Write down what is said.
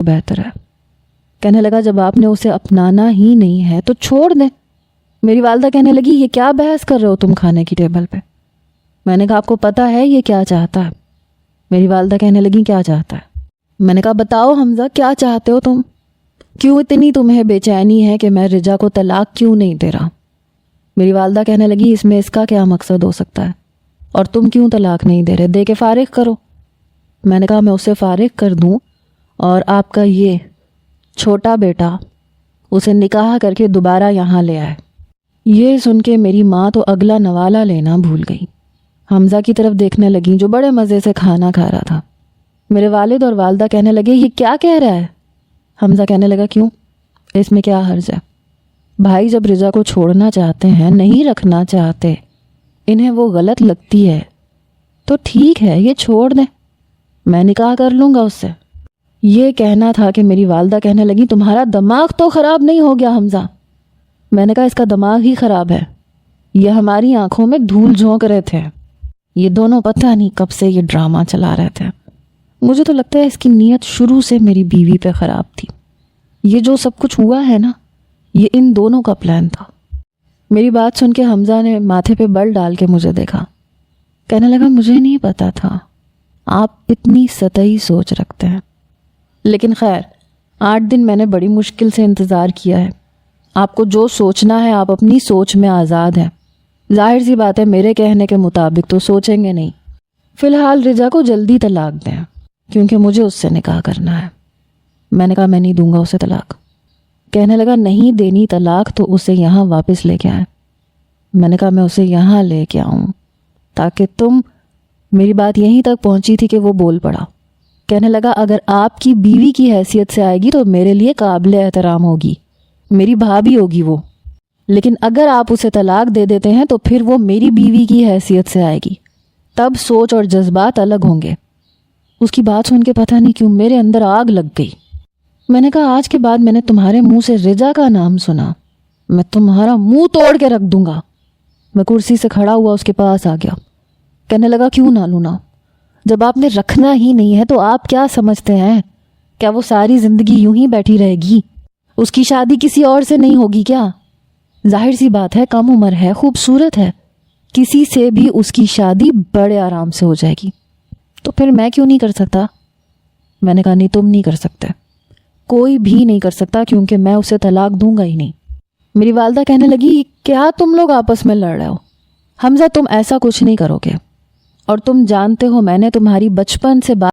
بہتر ہے۔ کہنے لگا جب آپ نے اسے اپنانا ہی نہیں ہے تو چھوڑ دیں۔ میری والدہ کہنے لگی یہ کیا بحث کر رہے ہو تم کھانے کی ٹیبل پہ؟ میں نے کہا آپ کو پتہ ہے یہ کیا چاہتا ہے؟ میری والدہ کہنے لگی کیا چاہتا ہے؟ میں نے کہا بتاؤ حمزہ کیا چاہتے ہو تم؟ کیوں اتنی تمہیں بے چینی ہے کہ میں رجا کو طلاق کیوں نہیں دے رہا؟ میری والدہ کہنے لگی اس میں اس کا کیا مقصد ہو سکتا ہے، اور تم کیوں طلاق نہیں دے رہے؟ دے کے فارغ کرو۔ میں نے کہا میں اسے فارغ کر دوں اور آپ کا یہ چھوٹا بیٹا اسے نکاح کر کے دوبارہ یہاں لے آئے۔ یہ سن کے میری ماں تو اگلا نوالا لینا بھول گئی۔ حمزہ کی طرف دیکھنے لگیں جو بڑے مزے سے کھانا کھا رہا تھا۔ میرے والد اور والدہ کہنے لگے یہ کیا کہہ رہا ہے؟ حمزہ کہنے لگا کیوں، اس میں کیا حرج ہے؟ بھائی جب رجا کو چھوڑنا چاہتے ہیں، نہیں رکھنا چاہتے، انہیں وہ غلط لگتی ہے تو ٹھیک ہے یہ چھوڑ دیں، میں نکاح کر لوں گا اس سے۔ یہ کہنا تھا کہ میری والدہ کہنے لگی تمہارا دماغ تو خراب نہیں ہو گیا حمزہ؟ میں نے کہا اس کا دماغ ہی خراب ہے، یہ ہماری آنکھوں میں دھول جھونک رہے تھے، یہ دونوں پتہ نہیں کب سے یہ ڈرامہ چلا رہے تھے۔ مجھے تو لگتا ہے اس کی نیت شروع سے میری بیوی پہ خراب تھی۔ یہ جو سب کچھ ہوا ہے نا، یہ ان دونوں کا پلان تھا۔ میری بات سن کے حمزہ نے ماتھے پہ بل ڈال کے مجھے دیکھا، کہنے لگا مجھے نہیں پتا تھا آپ اتنی سطحی سوچ رکھتے ہیں، لیکن خیر 8 دن میں نے بڑی مشکل سے انتظار کیا ہے۔ آپ کو جو سوچنا ہے آپ اپنی سوچ میں آزاد ہیں، ظاہر سی بات ہے میرے کہنے کے مطابق تو سوچیں گے نہیں۔ فی الحال رجا کو جلدی طلاق دیں کیونکہ مجھے اس سے نکاح کرنا ہے۔ میں نے کہا میں نہیں دوں گا اسے طلاق۔ کہنے لگا نہیں دینی طلاق تو اسے یہاں واپس لے کے آئیں۔ میں نے کہا میں اسے یہاں لے کے آؤں تاکہ تم، میری بات یہیں تک پہنچی تھی کہ وہ بول پڑا۔ کہنے لگا اگر آپ کی بیوی کی حیثیت سے آئے گی تو میرے لیے قابل احترام ہوگی، میری بھابھی ہوگی وہ، لیکن اگر آپ اسے طلاق دے دیتے ہیں تو پھر وہ میری بیوی کی حیثیت سے آئے گی، تب سوچ اور جذبات الگ ہوں گے۔ اس کی بات سن کے پتہ نہیں کیوں میرے اندر آگ لگ گئی۔ میں نے کہا آج کے بعد میں نے تمہارے منہ سے رجا کا نام سنا میں تمہارا منہ توڑ کے رکھ دوں گا۔ میں کرسی سے کھڑا ہوا اس کے پاس آ گیا۔ کہنے لگا کیوں نہ لونا؟ جب آپ نے رکھنا ہی نہیں ہے تو آپ کیا سمجھتے ہیں؟ کیا وہ ساری زندگی یوں ہی بیٹھی رہے گی؟ اس کی شادی کسی اور سے نہیں ہوگی کیا؟ ظاہر سی بات ہے کم عمر ہے، خوبصورت ہے، کسی سے بھی اس کی شادی بڑے آرام سے ہو جائے گی، تو پھر میں کیوں نہیں کر سکتا؟ میں نے کہا نہیں تم نہیں کر سکتے، کوئی بھی نہیں کر سکتا کیونکہ میں اسے طلاق دوں گا ہی نہیں۔ میری والدہ کہنے لگی کیا تم لوگ آپس میں لڑ رہے ہو؟ حمزہ تم ایسا کچھ نہیں کرو گے، اور تم جانتے ہو میں نے تمہاری بچپن سے بات